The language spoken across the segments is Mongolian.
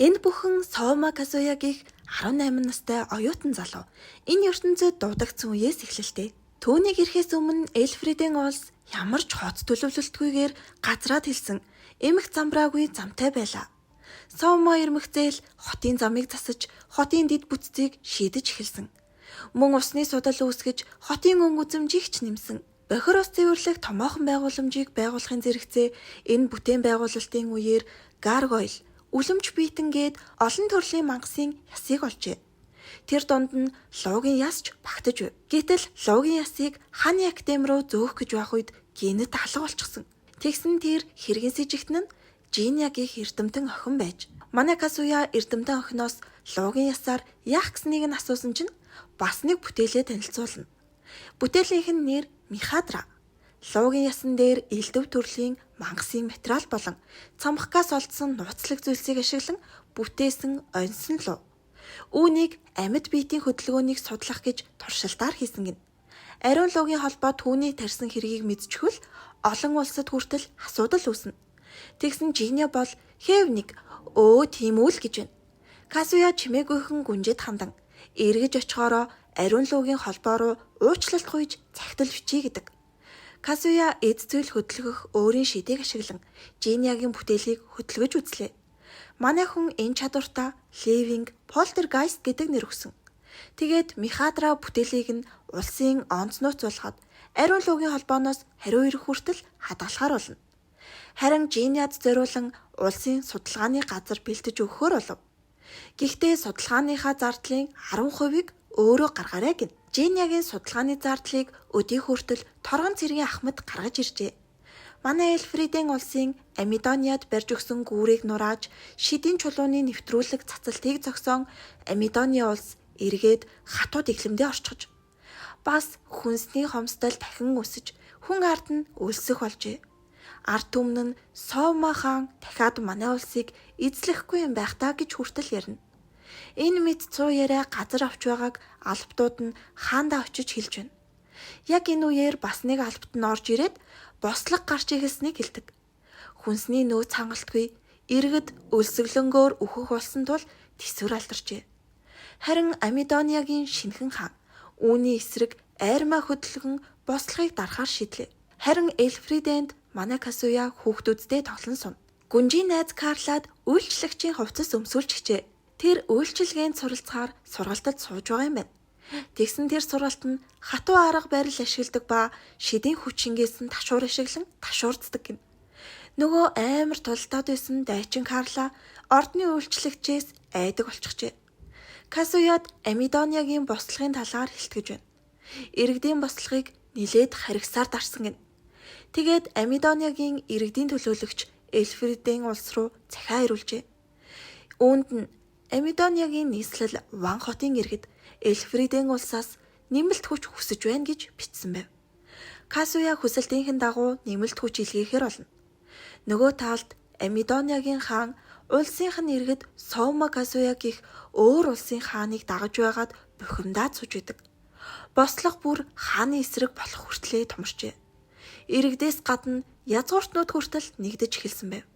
Энд бүхэн Сома Казуягих 18 настай оюутан залуу. Энэ ертөнцид дуудагдсан үеэс эхэллээ. Түүнийг ирэхээс өмнө Эльфридийн улс ямар ч хот төлөвлөлтгүйгээр газраад хэлсэн эмх замбраагүй замтай байлаа. Сома ирмэгцээл хотын замыг засаж хотын дэд бүтцийг шийдэж эхэлсэн. Мөн усны судал үүсгэж хотын өн үзэмжийг ч нэмсэн. Бохир ус цэвэрлэх томоохон байгууламжийг байгуулахын зэрэгцээ энэ бүтээн байгуулалтын үеэр гаргойл, үлэмж биетэнгээд олон төрлийн мангасын ясыг олжээ. Тэр донд нь луугийн ясч багтаж байв. Гэтэл луугийн ясыг хааны академи руу зөөх гэж байх үед гинэт алга болчихсон. Тэгсэн тэр хэргийн сэжигтэн нь Жиньягих эрдэмтэн охин байж. Манай Казуя эрдэмтэн охиноос луугийн ясаар яах гэснийг нь асуусан чинь бас нэг бүтээлээ танилцуулна. Бүтээлийнх нь нэр Михадра. Луугийн ясан дээр элдв төрлийн мангасын материал болон цамхгаас олдсон нууцлаг зүйлсийг ашиглан бүтээсэн оньсон луу. Үүнийг амьд биетийн хөдөлгөөнийг судлах гэж туршилтаар хийсэн гин. Ариун луугийн холбоо түүний тарьсан хэргийг мэдчихвэл олон улсад хүртэл асуудал үүснэ. Тэгсэн Жиня бол хэв нэг тийм үл гэж байна. Казуя чимээгүйхэн гүнжид хандан эргэж очихороо ариун луугийн холбоо руу уучлалт гуйж захидал бичиж гэдэг. Казуя эд зүйл хөдөлгөх өөрийн шидээг ашиглан Жиньягийн бүтээлийг хөдөлгөж үзлээ. Манай хүн энэ чадвартаа Living Poltergeist гэдэг нэр өгсөн. Тэгээд Михадра бүтээлийг нь улсын онц нууц болгоод ариун луугийн холбооноос хариу ирэх хүртэл хадгалахаар болно. Харин Жиньяд зориулан улсын судалгааны газар бэлтэж өгөхөөр болов. Гэхдээ судалгааныхаа зардлын 10%-ийг өөрөө гаргаарай гин. Жиньягийн судалгааны зардлыг өдий хүртэл торгон цэргийн ахмад гаргаж иржээ. Манай Эльфридийн улсын Амидониад барьж өгсөн гүүрийг нурааж шидийн чулууны нэвтрүүлэг цацалтыг зогсоон Амидоны улс эргээд хатууд иглэмдээ орчихож. Бас хүнсний хомсдол дахин өсөж хүн ард нь өлсөх болжээ. Ард түмэн нь Сома хаан дахиад манай улсыг эзлэхгүй юм байх таа гэж хүртэл ярина. Энэ мэд 100 яриа газар авч байгааг албатууд нь хаандаа очиж хэлж байна. Яг энэ үеэр бас нэг албат нь орж ирээд бослог гарч ихэснийг хэлдэг. Хүнсний нөөц хангалтгүй иргэд өлсгөлөнгөөр өөхөх болсон тул тэсвэр алдарчээ. Харин Амидониагийн шинхэн хаан үүний эсрэг айрмаа хөдөлгөн бослогыг дарахаар шийдлээ. Харин Эльфриденд манай Казуя хүүхдүүдтэй тоглон сум. Гүнжийн найз Карлад үйлчлэгчийн хувцас өмсүүлж хичээ. Тэр үйлчилгээнд суралцахаар сургалтад сууж байгаа юм байна. Тэгсэн тэр сургалт нь хатуу арга барил ашигладаг ба шидийн хүчингээс нь ташуур ашиглан ташуурддаг гин. Нөгөө амар тултаад байсан дайчин Карла ордны үйлчлэгчээс айдаг болчихжээ. Казуяд Амидониагийн бослогын талаар хэлтгэж байна. Иргэдийн бослогыг нилээд харгасаар дарсан гин. Тэгээд Амидониагийн иргэдийн төлөөлөгч Эльфридийн улс руу захиа ирүүлжээ. Үүнд нь Амидониагийн нийслэл Ван хотын иргэд Эльфридийн улсаас нэмэлт хүч хүсэж байна гэж бичсэн байв. Казуя хүсэлтийнхэн дагуу нэмэлт хүч илгээхээр болно. Нөгөө талд Амидониагийн хаан улсынх нь иргэд Сома Казуягих өөр улсын хааныг дагаж байгаад бухимдаад сууж идэг. Бослого бүр хааны эсрэг болох хүртлээр томорчээ. Иргэдээс гадна язгууртнууд хүртэл нэгдэж эхэлсэн байв.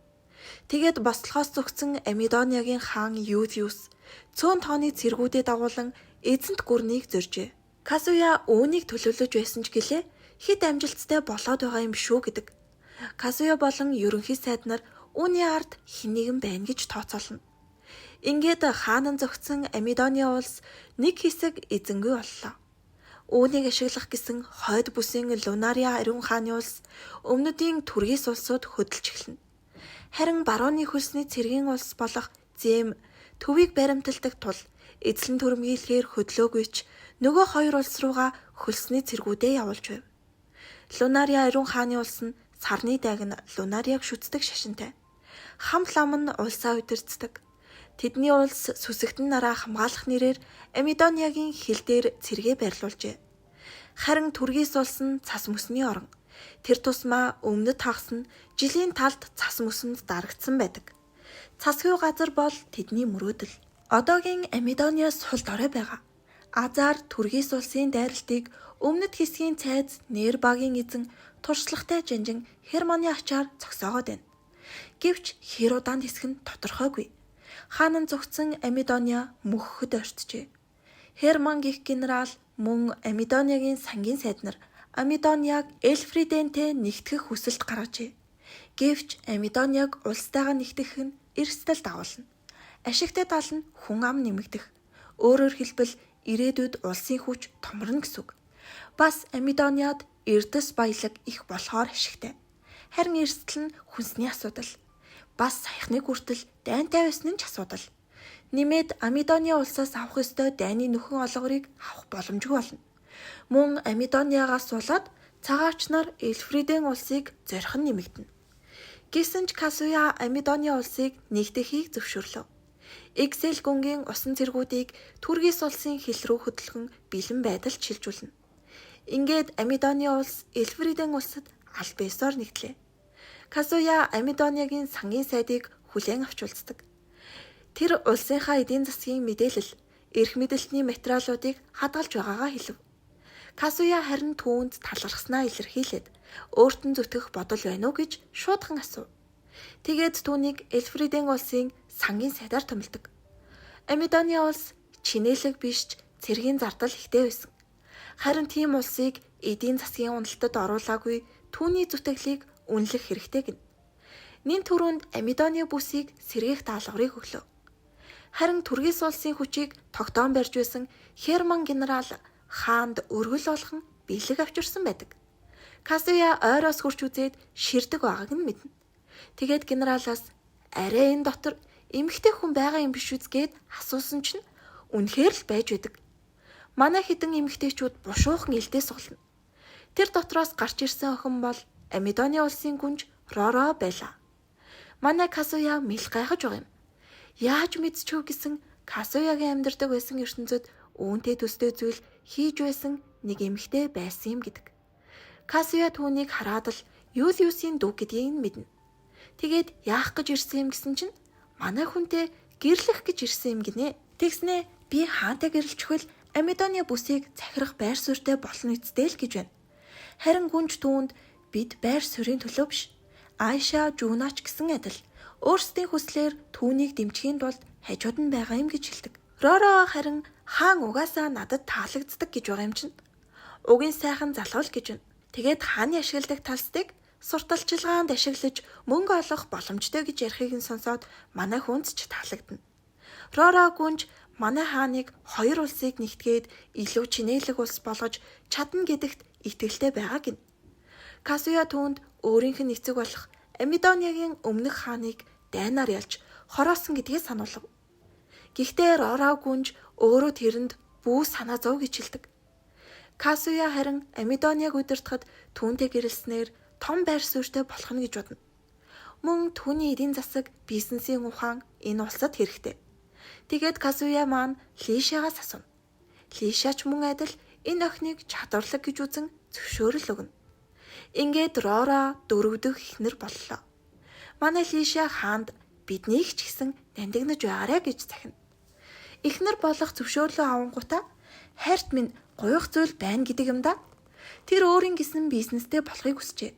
Тэгээд бослохоос зүгтсэн Амидониагийн хаан Юдиус цөөн тооны цэргүүдээ дагуулan эзэнт гүрнийг зоржээ. Казуя үүнийг төлөвлөж байсан ч гэлээ хэд амжилттай болоод байгаа юм шүү гэдэг. Казуя болон ерөнхий сайд нар үүний ард хэн нэгэн байна гэж тооцоолно. Ингээд хаанан зогтсон Амидоны улс нэг хэсэг эзэнгүй боллоо. Үүнийг ашиглах гэсэн хойд бүсийн Лунария ариун хааны улс өмнөдийн түргийс улсууд хөдөлж эхэлнэ. Харин барууны хөлсний цэргийн улс болох Зэм төвийг баримталдаг тул эзлэн төрөмгийлэхээр хөдлөөгүй ч нөгөө хоёр улс руугаа хөлсний цэргүүдээ явуулж байв. Лунария ариун хааны улс нь сарны дайг нь Лунариаг шүтдэг шашинтай. Хамт лам нь улсаа удирддаг. Тэдний улс сүсэгтэн нараа хамгаалах нэрээр Амидониагийн хил дээр цэргээ барьлуулжээ. Харин түргийс улс нь цас мөсний орон. Тэр тусмаа өмнөд хагас нь жилийн талд цас мөсөнд дарагдсан байдаг. Цасгүй газар бол тэдний мөрөөдөл. Одоогийн Амидониас сул дорой байгаа. Азар түргийс улсын дайралтыг өмнөд хэсгийн цайз Нербагийн эзэн туршлагатай жанжин Херманы ачаар зогсоогоод байна. Гэвч хэр удаанд хэсэг нь тодорхойгүй. Хаан нь зүгтсэн Амидониа мөхөхөд орцжээ. Херман гих генерал мөн Амидониагийн сангийн сайд нар Амидониаг Эльфридэнтэй нэгтгэх хүсэлт гаргажээ. Гэвч Амидониаг улстайгаа нэгтгэх нь эрсдэл дагуулна. Ашигтай тал нь хүн ам нэмэгдэх. Өөрөөр хэлбэл ирээдүйд улсын хүч томорно гэсэн үг. Бас Амидониад эрдэс баялаг их болохоор ашигтай. Харин эрсдэл нь хүнсний асуудал. Бас саяхныг хүртэл дайнтай байсан нь ч асуудал. Нэмээд Амидониа улсаас авах ёстой дайны нөхөн олгорыг авах боломжгүй болно. Мөн Амидониагаас болоод цагаач нар Эльфридэн улсыг зорих нь нэмэгдэнэ. Гэсэн ч Касуя Амидониа улсыг нэгтгэхийг зөвшөөрлөө. Иксэл гүнгийн усан цэргүүдийг Түргис улсын хил рүү хөдөлгөн бэлэн байдалд шилжүүлнэ. Ингээд Амидониа улс Эльфридэн улсад аль биесээр нэгтлээ. Касуя Амидониагийн сангийн сайдыг хүлээн авч уулздаг. Тэр улсынхаа эдийн засгийн мэдээлэл, эрх мэдэлтний материалуудыг хадгалж байгаагаа хэлв. Касуя харин түүнд талархснаа илэрхийлээд өөрт нь зүтгэх бодол байна уу гэж шуудхан асуув. Тэгээд түүнийг Эльфридэн улсын сангийн сайдаар томилдог. Амидониа улс чинээлэг биш ч цэргийн зардал ихтэй байсан. Харин тийм улсыг эдийн засгийн уналтад оруулаагүй түүний зүтгэлийг үнэлэх хэрэгтэй гэнэ. Нин түрүүнд Амидониа бүсийг сэргээх даалгаврыг өглөө. Харин Түргис улсын хүчийг тогтоон барьж байсан Херман генерал хаанд өргөл болгон бэлэг авчирсан байдаг. Касуя ойроос хурч үзээд ширдэг байгааг нь мэднэ. Тэгээд генералаас арай энэ дотор эмэгтэй хүн байгаа юм биш үзгээд асуусан чинь үнэхээр л байж байдаг. Манай хідэн эмэгтэйчүүд бушуухан элдээс суулна. Тэр дотроос гарч ирсэн охин бол Амидониа улсын гүнж Роро байлаа. Манай Касуя мэл гайхаж байгаа юм. Яаж мэдчихв гэсэн Касуягийн амьдардаг байсан ертөнцид үүнтэй төстэй зүйл хийж байсан нэг эмэгтэй байсан юм гэдэг. Касуя түүнийг хараад л Юлиусын дүү гэдгийг нь мэднэ. Тэгээд яах гэж ирсэн юм гэсэн чинь манай хүнтэй гэрлэх гэж ирсэн юм гинэ. Тэгснэ би хаантай гэрэлчихвэл Амидониа бүсийг захирах байр суурьтай болно үсттэй л гэж байна. Харин гүнж түүнд бид байр суурийн төлөө биш, Айша Жунач гэсэн адил өөрсдийн хүслээр түүнийг дэмжихийн тулд хажууд нь байгаа юм гэж хэлдэг. Роро харин хаан угаасаа надад таалагддаг гэж байгаа юм чинь. Угийн сайхан залуул гэж байна. Тэгээд хааны ашигладаг талстыг сурталчилгаанд ашиглаж мөнгө олох боломжтой гэж ярихыг нь сонсоод манай хүнд ч таалагдана. Роро гүнж манай хааныг хоёр улсыг нэгтгээд илүү чинээлэг улс болгож чадна гэдэгт итгэлтэй байгаа гин. Касуя түүнд өөрийнх нь эцэг болох Амидониагийн өмнөх хааныг дайнаар ялж хороосон гэдгийг сануулв. Гэхдээ Роро гүнж өөрөө тэрэнд бүү санаа зов гэж хэлдэг. Касуя харин Амидониаг удирдахад түүнтэй гэрэлснээр том байр суурьтай болох нь гэж бодно. Мөн түүний эдийн засаг, бизнесийн ухаан энэ улсад хэрэгтэй. Тэгээд Касуя маань Лишагаас асуув. Лишач мөн адил энэ охиныг чадварлаг гэж үзэн зөвшөөрөл өгнө. Ингээд Роро дөрөвдөх эхнэр боллоо. Манай Лиша хаанд биднийг ч гэсэн нандинаж байгаарэ гэж захина. Эхнэр болох зөвшөөрлөө авангуудаа хайрт минь гуйх зүйл байна гэдэг юм да. Тэр өөрийн гэсэн бизнестэй болохыг хүсжээ.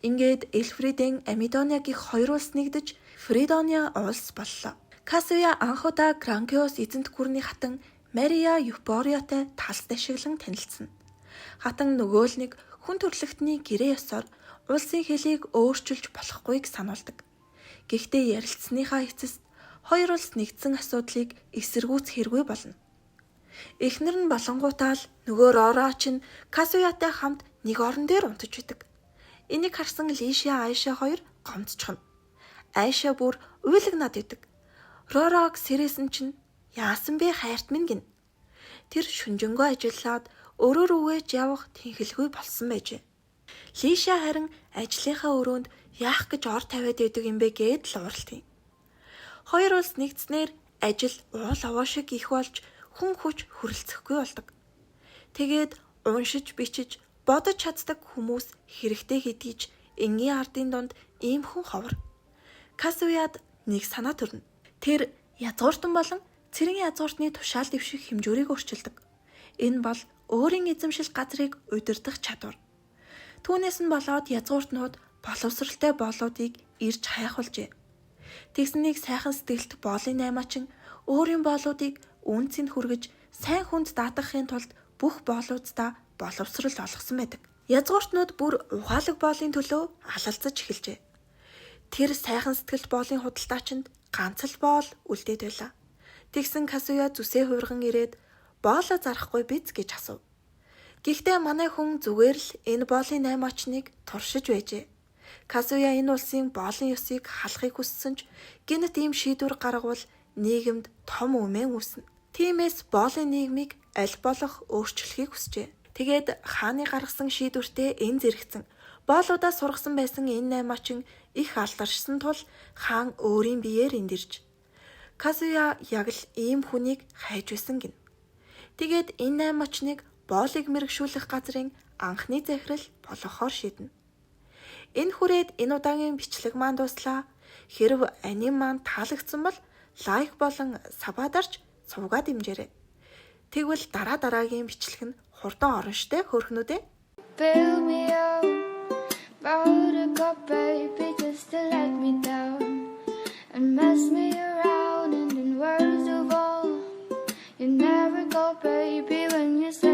Ингээд Эльфридэн Амидониагийн хоёр улс нэгдэж Фридониа улс боллоо. Касуя анхудаа Гранкиос эзэнт гүрний хатан Мария Юпориотой талс ашиглан танилцсан. Хатан нөгөө л нэг хүн төрлөختний гэрээ ёсоор улсын хэлийг өөрчилж болохгүйг сануулдаг. Гэхдээ ярилцсныхаа эцэст хоёр улс нэгдсэн асуудлыг эсэргүүцэх хэрэггүй болно. Эхнэр нь болонгуудаа л нөгөө Роро чинь Касуятай хамт нэг орон дээр унтаж идэг. Энийг харсан Лиша Айша хоёр гомдчихно. Айша бүр уйлагнаад идэг. Ророг сэрээсэн чинь яасан бэ хайрт минь гин. Тэр шүнжэнгөө ажиллаад өрөө рүүгээж явах тэнхэлгүй болсон байжээ. Лиша харин ажлынхаа өрөөнд яах гэж ор тавиад байдаг юм бэ гээд л уралдیں۔ Хоёр улс нэгдснээр ажил уул аваа шиг их болж хүн хүч хүрэлцэхгүй болдог. Тэгээд уншиж бичиж бодож чаддаг хүмүүс хэрэгтэй хэдийч энгийн ардын донд ийм хүн ховор. Касуяд нэг санаа төрнө. Тэр язгууртан болон цэргийн язгууртны тушаал дэвших хэмжүүрийг өөрчилдөг. Энэ бол өөрийн эзэмшил газрыг удирдах чадвар. Түүнээс нь болоод язгууртнууд боловсралтай болоодыг ирж хайхвалжээ. Тэгснийг сайхан сэтгэлт боолын наймаачин өөрийн боолуудыг үнцэнд хүргэж сайн хүнд даатгахын тулд бүх боолуудаа боловсрол олгосон байдаг. Язгууртнууд бүр ухаалаг боолын төлөө алалцаж эхэлжээ. Тэр сайхан сэтгэлт боолын худалдаачинд ганц л боол үлдээд байлаа. Тэгсэн Касуя зүсээ хуурган ирээд боолоо зарахгүй биз гэж асуув. Гэхдээ манай хүн зүгээр л энэ боолын 8 очныг туршиж байжээ. Касуя энэ улсын боолын ёсыг халахыг хүссэн ч гинт ийм шийдвэр гаргавал нийгэмд том үмэн үүснэ. Тиймээс боолын нийгмийг аль болох өөрчлөхийг хүсжээ. Тэгээд хааны гаргасан шийдвэртээ энэ зэрэгцэн боолуудаа сургасан байсан энэ 8 очин их алдаршсан тул хаан өөрийн биеэр эндэрж Касуя яг л ийм хүнийг хайж байсан гин. Тэгээд энэ 8 очныг боолыг мэрэгшүүлэх газрын анхны захирал болгохоор шийднэ. Энэ хүрээд энэ удаагийн бичлэг маань дуслаа. Хэрв аним маань таалагдсан бол лайк болон сабадарч сувгаад имжээрэй. Тэгвэл дараагийн бичлэг нь хурдан орно штэ хөөрхнүүдээ. Fill me up, buttercup baby, just to let me down and mess me around, and in words of all, you never go baby when you say